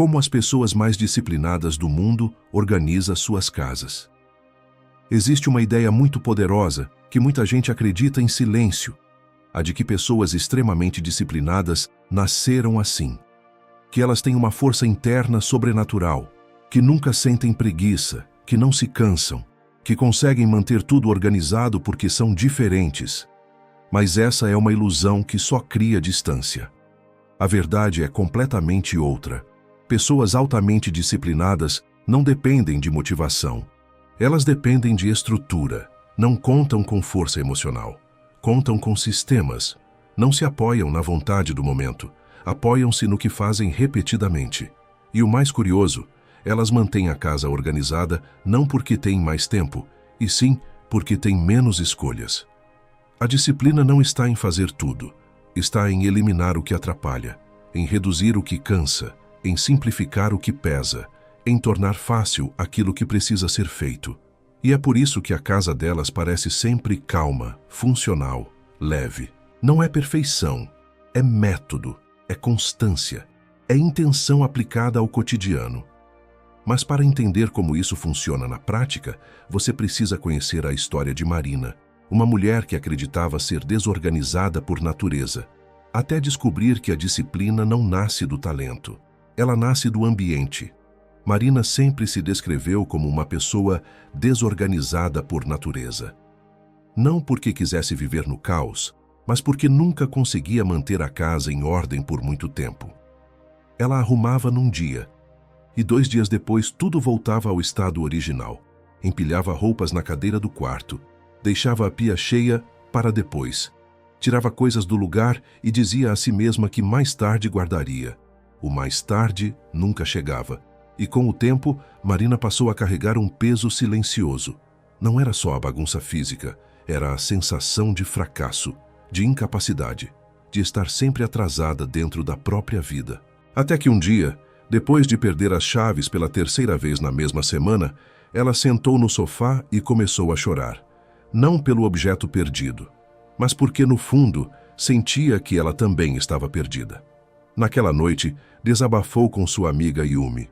Como as pessoas mais disciplinadas do mundo organizam suas casas. Existe uma ideia muito poderosa que muita gente acredita em silêncio, a de que pessoas extremamente disciplinadas nasceram assim, que elas têm uma força interna sobrenatural, que nunca sentem preguiça, que não se cansam, que conseguem manter tudo organizado porque são diferentes. Mas essa é uma ilusão que só cria distância. A verdade é completamente outra. Pessoas altamente disciplinadas não dependem de motivação. Elas dependem de estrutura, não contam com força emocional. Contam com sistemas. Não se apoiam na vontade do momento. Apoiam-se no que fazem repetidamente. E o mais curioso, elas mantêm a casa organizada não porque têm mais tempo, e sim porque têm menos escolhas. A disciplina não está em fazer tudo. Está em eliminar o que atrapalha, em reduzir o que cansa, em simplificar o que pesa, em tornar fácil aquilo que precisa ser feito. E é por isso que a casa delas parece sempre calma, funcional, leve. Não é perfeição, é método, é constância, é intenção aplicada ao cotidiano. Mas para entender como isso funciona na prática, você precisa conhecer a história de Marina, uma mulher que acreditava ser desorganizada por natureza, até descobrir que a disciplina não nasce do talento, ela nasce do ambiente. Marina sempre se descreveu como uma pessoa desorganizada por natureza. Não porque quisesse viver no caos, mas porque nunca conseguia manter a casa em ordem por muito tempo. Ela arrumava num dia, e 2 dias depois tudo voltava ao estado original. Empilhava roupas na cadeira do quarto, deixava a pia cheia para depois. Tirava coisas do lugar e dizia a si mesma que mais tarde guardaria. O mais tarde nunca chegava. E com o tempo, Marina passou a carregar um peso silencioso. Não era só a bagunça física, era a sensação de fracasso, de incapacidade, de estar sempre atrasada dentro da própria vida. Até que um dia, depois de perder as chaves pela 3ª vez na mesma semana, ela sentou no sofá e começou a chorar. Não pelo objeto perdido, mas porque, no fundo, sentia que ela também estava perdida. Naquela noite, desabafou com sua amiga Yumi,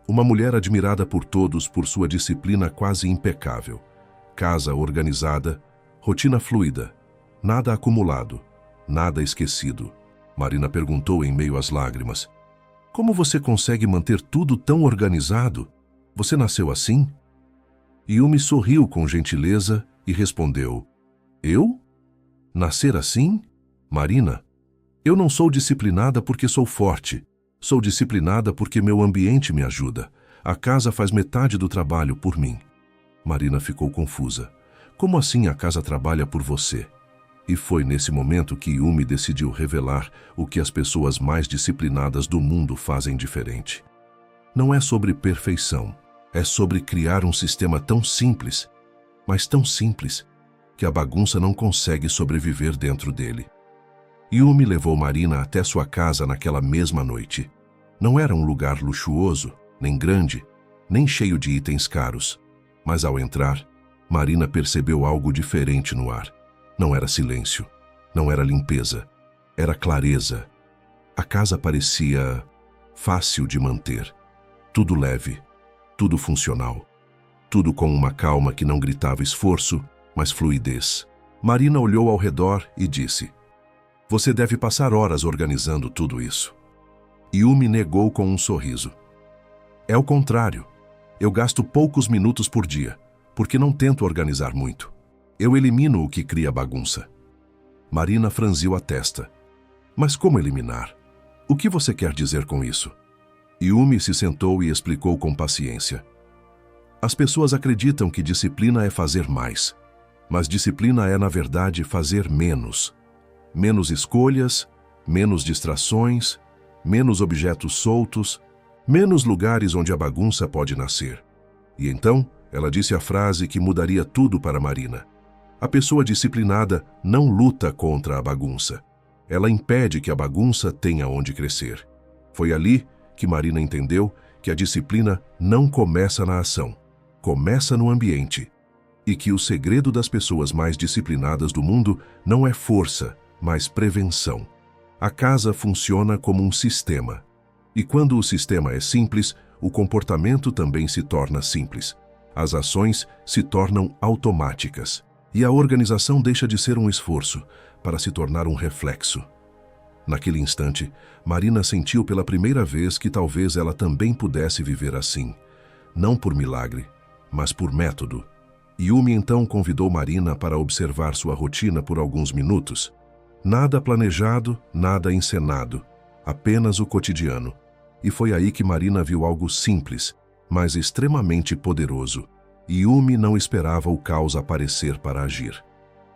uma mulher admirada por todos por sua disciplina quase impecável. Casa organizada, rotina fluida, nada acumulado, nada esquecido. Marina perguntou em meio às lágrimas: "Como você consegue manter tudo tão organizado? Você nasceu assim?" Yumi sorriu com gentileza e respondeu: "Eu? Nascer assim? Marina, eu não sou disciplinada porque sou forte. Sou disciplinada porque meu ambiente me ajuda. A casa faz metade do trabalho por mim." Marina ficou confusa. "Como assim a casa trabalha por você?" E foi nesse momento que Yumi decidiu revelar o que as pessoas mais disciplinadas do mundo fazem diferente. Não é sobre perfeição, é sobre criar um sistema tão simples, mas tão simples, que a bagunça não consegue sobreviver dentro dele. Yumi levou Marina até sua casa naquela mesma noite. Não era um lugar luxuoso, nem grande, nem cheio de itens caros. Mas ao entrar, Marina percebeu algo diferente no ar. Não era silêncio, não era limpeza, era clareza. A casa parecia fácil de manter. Tudo leve, tudo funcional. Tudo com uma calma que não gritava esforço, mas fluidez. Marina olhou ao redor e disse: "Você deve passar horas organizando tudo isso." Yumi negou com um sorriso. "É o contrário. Eu gasto poucos minutos por dia, porque não tento organizar muito. Eu elimino o que cria bagunça." Marina franziu a testa. "Mas como eliminar? O que você quer dizer com isso?" Yumi se sentou e explicou com paciência. "As pessoas acreditam que disciplina é fazer mais, mas disciplina é, na verdade, fazer menos. Menos escolhas, menos distrações, menos objetos soltos, menos lugares onde a bagunça pode nascer." E então, ela disse a frase que mudaria tudo para Marina. A pessoa disciplinada não luta contra a bagunça. Ela impede que a bagunça tenha onde crescer. Foi ali que Marina entendeu que a disciplina não começa na ação, começa no ambiente. E que o segredo das pessoas mais disciplinadas do mundo não é força, mas prevenção. A casa funciona como um sistema. E quando o sistema é simples, o comportamento também se torna simples. As ações se tornam automáticas. E a organização deixa de ser um esforço para se tornar um reflexo. Naquele instante, Marina sentiu pela primeira vez que talvez ela também pudesse viver assim. Não por milagre, mas por método. Yumi então convidou Marina para observar sua rotina por alguns minutos. Nada planejado, nada encenado. Apenas o cotidiano. E foi aí que Marina viu algo simples, mas extremamente poderoso. Yumi não esperava o caos aparecer para agir.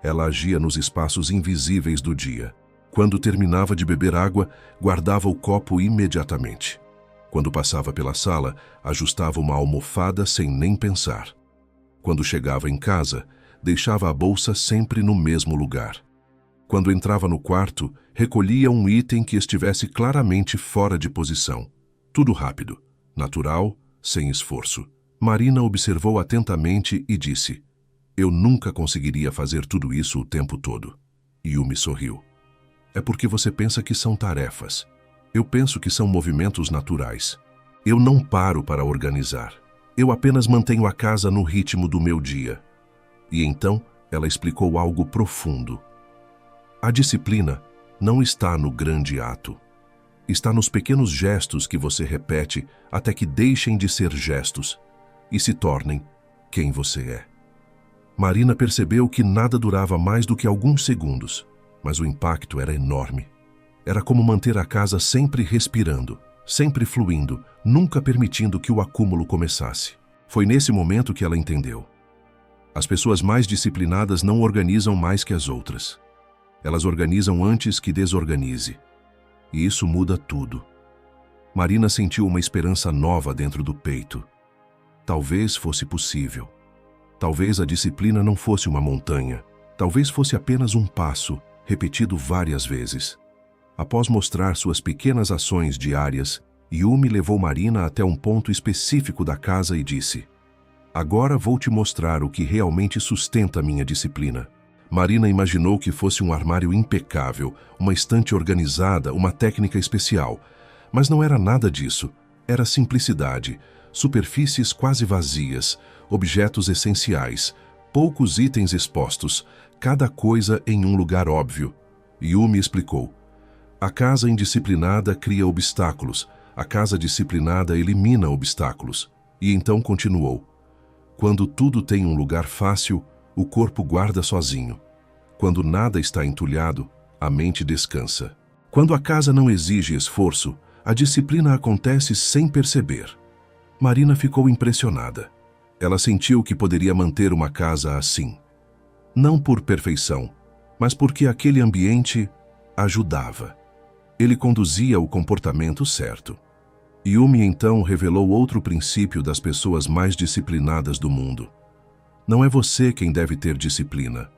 Ela agia nos espaços invisíveis do dia. Quando terminava de beber água, guardava o copo imediatamente. Quando passava pela sala, ajustava uma almofada sem nem pensar. Quando chegava em casa, deixava a bolsa sempre no mesmo lugar. Quando entrava no quarto, recolhia um item que estivesse claramente fora de posição. Tudo rápido, natural, sem esforço. Marina observou atentamente e disse: "Eu nunca conseguiria fazer tudo isso o tempo todo." Yumi sorriu. "É porque você pensa que são tarefas. Eu penso que são movimentos naturais. Eu não paro para organizar. Eu apenas mantenho a casa no ritmo do meu dia." E então ela explicou algo profundo. A disciplina não está no grande ato. Está nos pequenos gestos que você repete até que deixem de ser gestos e se tornem quem você é. Marina percebeu que nada durava mais do que alguns segundos, mas o impacto era enorme. Era como manter a casa sempre respirando, sempre fluindo, nunca permitindo que o acúmulo começasse. Foi nesse momento que ela entendeu. As pessoas mais disciplinadas não organizam mais que as outras. Elas organizam antes que desorganize. E isso muda tudo. Marina sentiu uma esperança nova dentro do peito. Talvez fosse possível. Talvez a disciplina não fosse uma montanha. Talvez fosse apenas um passo, repetido várias vezes. Após mostrar suas pequenas ações diárias, Yumi levou Marina até um ponto específico da casa e disse: "Agora vou te mostrar o que realmente sustenta minha disciplina." Marina imaginou que fosse um armário impecável, uma estante organizada, uma técnica especial. Mas não era nada disso. Era simplicidade, superfícies quase vazias, objetos essenciais, poucos itens expostos, cada coisa em um lugar óbvio. Yumi explicou: "A casa indisciplinada cria obstáculos, a casa disciplinada elimina obstáculos." E então continuou: "Quando tudo tem um lugar fácil, o corpo guarda sozinho. Quando nada está entulhado, a mente descansa. Quando a casa não exige esforço, a disciplina acontece sem perceber." Marina ficou impressionada. Ela sentiu que poderia manter uma casa assim. Não por perfeição, mas porque aquele ambiente ajudava. Ele conduzia o comportamento certo. Yumi então revelou outro princípio das pessoas mais disciplinadas do mundo. Não é você quem deve ter disciplina.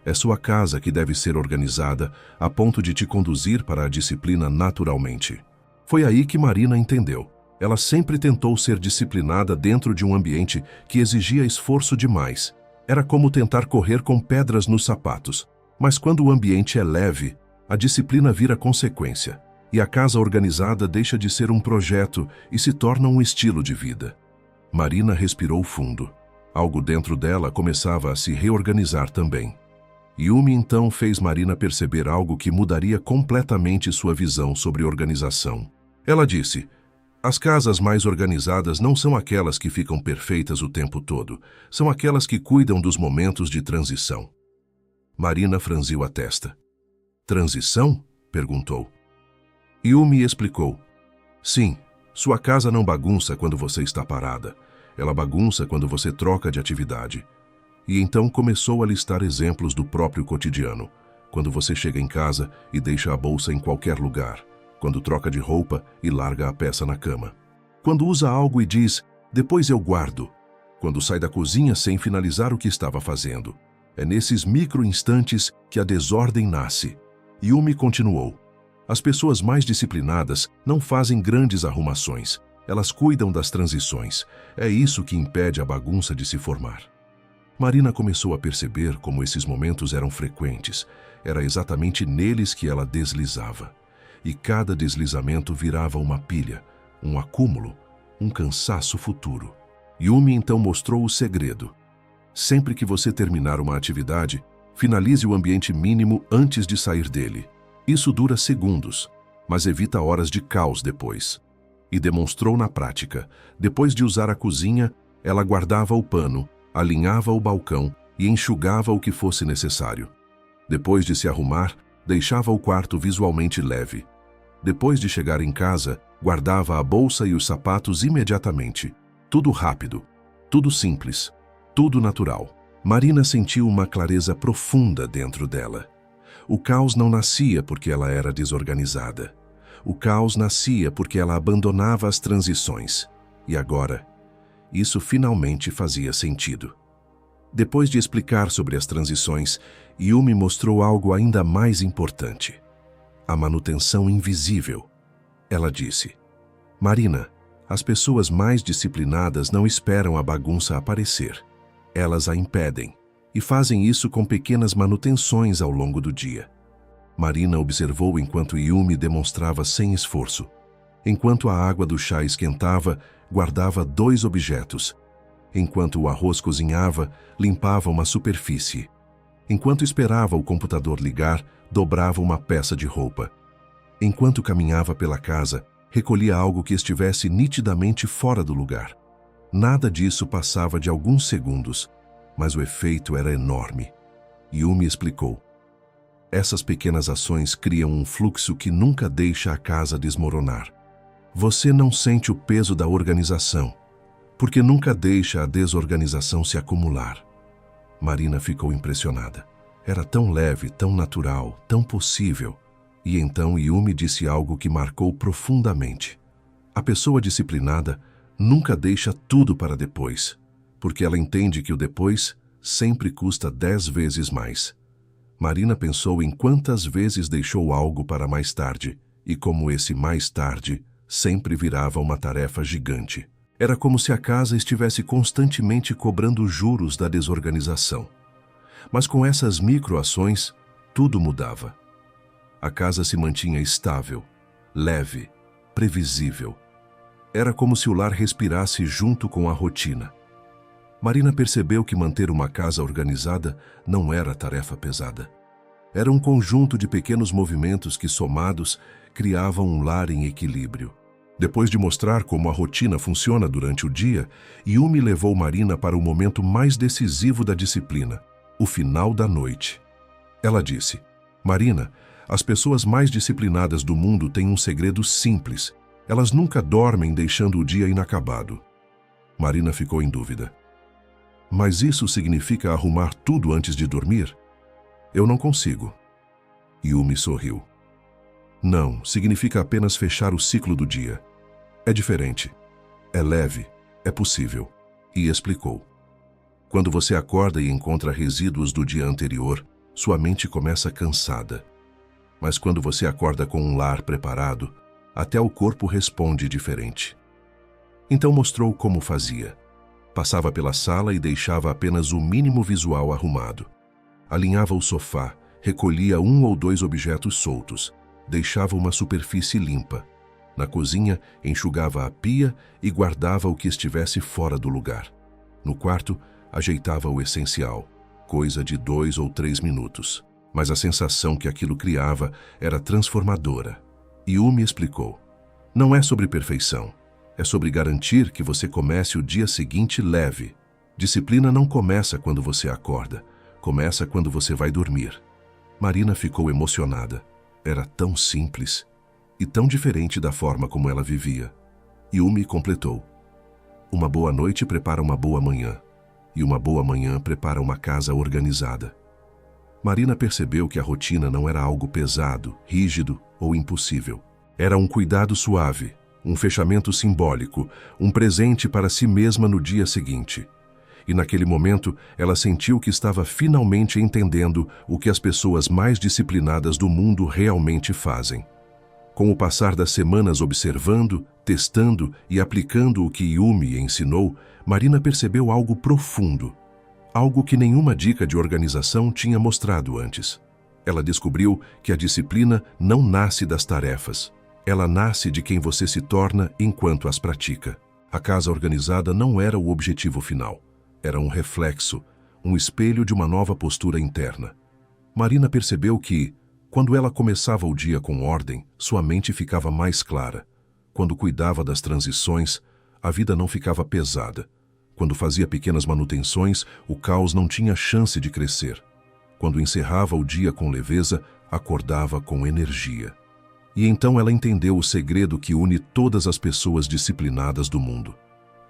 É sua casa que deve ser organizada a ponto de te conduzir para a disciplina naturalmente. Foi aí que Marina entendeu. Ela sempre tentou ser disciplinada dentro de um ambiente que exigia esforço demais. Era como tentar correr com pedras nos sapatos. Mas quando o ambiente é leve, a disciplina vira consequência. E a casa organizada deixa de ser um projeto e se torna um estilo de vida. Marina respirou fundo. Algo dentro dela começava a se reorganizar também. Yumi então fez Marina perceber algo que mudaria completamente sua visão sobre organização. Ela disse: "As casas mais organizadas não são aquelas que ficam perfeitas o tempo todo, são aquelas que cuidam dos momentos de transição." Marina franziu a testa. "Transição?" perguntou. Yumi explicou: "Sim, sua casa não bagunça quando você está parada. Ela bagunça quando você troca de atividade." E então começou a listar exemplos do próprio cotidiano. Quando você chega em casa e deixa a bolsa em qualquer lugar. Quando troca de roupa e larga a peça na cama. Quando usa algo e diz: "Depois eu guardo." Quando sai da cozinha sem finalizar o que estava fazendo. É nesses micro-instantes que a desordem nasce. Yumi continuou: "As pessoas mais disciplinadas não fazem grandes arrumações. Elas cuidam das transições. É isso que impede a bagunça de se formar." Marina começou a perceber como esses momentos eram frequentes. Era exatamente neles que ela deslizava. e cada deslizamento virava uma pilha, um acúmulo, um cansaço futuro. Yumi então mostrou o segredo. Sempre que você terminar uma atividade, finalize o ambiente mínimo antes de sair dele. Isso dura segundos, mas evita horas de caos depois. E demonstrou na prática. Depois de usar a cozinha, ela guardava o pano, alinhava o balcão e enxugava o que fosse necessário. Depois de se arrumar, deixava o quarto visualmente leve. Depois de chegar em casa, guardava a bolsa e os sapatos imediatamente. Tudo rápido, tudo simples, tudo natural. Marina sentiu uma clareza profunda dentro dela. O caos não nascia porque ela era desorganizada. O caos nascia porque ela abandonava as transições. E agora, isso finalmente fazia sentido. Depois de explicar sobre as transições, Yumi mostrou algo ainda mais importante: a manutenção invisível. Ela disse: Marina, as pessoas mais disciplinadas não esperam a bagunça aparecer. Elas a impedem, e fazem isso com pequenas manutenções ao longo do dia. Marina observou enquanto Yumi demonstrava sem esforço. Enquanto a água do chá esquentava, guardava 2 objetos. Enquanto o arroz cozinhava, limpava uma superfície. Enquanto esperava o computador ligar, dobrava uma peça de roupa. Enquanto caminhava pela casa, recolhia algo que estivesse nitidamente fora do lugar. Nada disso passava de alguns segundos, mas o efeito era enorme. Yumi explicou: essas pequenas ações criam um fluxo que nunca deixa a casa desmoronar. Você não sente o peso da organização, porque nunca deixa a desorganização se acumular. Marina ficou impressionada. Era tão leve, tão natural, tão possível. E então Yumi disse algo que marcou profundamente. A pessoa disciplinada nunca deixa tudo para depois, porque ela entende que o depois sempre custa 10 vezes mais. Marina pensou em quantas vezes deixou algo para mais tarde, e como esse mais tarde sempre virava uma tarefa gigante. Era como se a casa estivesse constantemente cobrando juros da desorganização. Mas com essas microações, tudo mudava. A casa se mantinha estável, leve, previsível. Era como se o lar respirasse junto com a rotina. Marina percebeu que manter uma casa organizada não era tarefa pesada. Era um conjunto de pequenos movimentos que, somados, criavam um lar em equilíbrio. Depois de mostrar como a rotina funciona durante o dia, Yumi levou Marina para o momento mais decisivo da disciplina, o final da noite. Ela disse: Marina, as pessoas mais disciplinadas do mundo têm um segredo simples. Elas nunca dormem deixando o dia inacabado. Marina ficou em dúvida. Mas isso significa arrumar tudo antes de dormir? Eu não consigo. Yumi sorriu. Não, significa apenas fechar o ciclo do dia. É diferente. É leve, é possível. E explicou. Quando você acorda e encontra resíduos do dia anterior, sua mente começa cansada. Mas quando você acorda com um lar preparado, até o corpo responde diferente. Então mostrou como fazia. Passava pela sala e deixava apenas o mínimo visual arrumado. Alinhava o sofá, recolhia 1 ou 2 objetos soltos, deixava uma superfície limpa. Na cozinha, enxugava a pia e guardava o que estivesse fora do lugar. No quarto, ajeitava o essencial, coisa de 2 ou 3 minutos. Mas a sensação que aquilo criava era transformadora. Yumi explicou: não é sobre perfeição, é sobre garantir que você comece o dia seguinte leve. Disciplina não começa quando você acorda, começa quando você vai dormir. Marina ficou emocionada. Era tão simples e tão diferente da forma como ela vivia. Yumi completou: uma boa noite prepara uma boa manhã, e uma boa manhã prepara uma casa organizada. Marina percebeu que a rotina não era algo pesado, rígido ou impossível. Era um cuidado suave, um fechamento simbólico, um presente para si mesma no dia seguinte. E naquele momento, ela sentiu que estava finalmente entendendo o que as pessoas mais disciplinadas do mundo realmente fazem. Com o passar das semanas observando, testando e aplicando o que Yumi ensinou, Marina percebeu algo profundo, algo que nenhuma dica de organização tinha mostrado antes. Ela descobriu que a disciplina não nasce das tarefas. Ela nasce de quem você se torna enquanto as pratica. A casa organizada não era o objetivo final. Era um reflexo, um espelho de uma nova postura interna. Marina percebeu que, quando ela começava o dia com ordem, sua mente ficava mais clara. Quando cuidava das transições, a vida não ficava pesada. Quando fazia pequenas manutenções, o caos não tinha chance de crescer. Quando encerrava o dia com leveza, acordava com energia. E então ela entendeu o segredo que une todas as pessoas disciplinadas do mundo.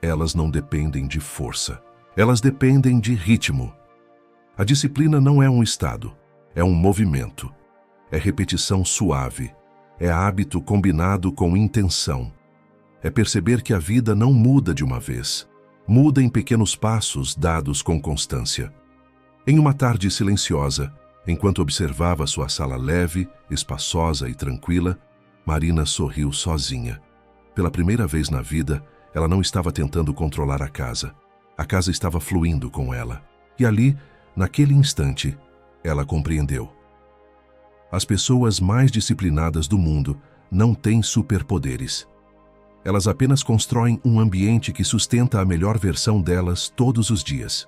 Elas não dependem de força. Elas dependem de ritmo. A disciplina não é um estado, é um movimento. É repetição suave. É hábito combinado com intenção. É perceber que a vida não muda de uma vez. Muda em pequenos passos dados com constância. Em uma tarde silenciosa, enquanto observava sua sala leve, espaçosa e tranquila, Marina sorriu sozinha. Pela primeira vez na vida, ela não estava tentando controlar a casa. A casa estava fluindo com ela. E ali, naquele instante, ela compreendeu. As pessoas mais disciplinadas do mundo não têm superpoderes. Elas apenas constroem um ambiente que sustenta a melhor versão delas todos os dias.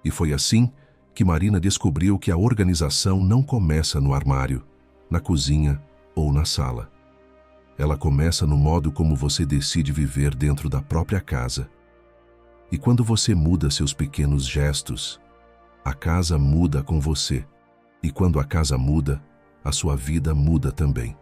E foi assim que Marina descobriu que a organização não começa no armário, na cozinha ou na sala. Ela começa no modo como você decide viver dentro da própria casa. E quando você muda seus pequenos gestos, a casa muda com você. E quando a casa muda, a sua vida muda também.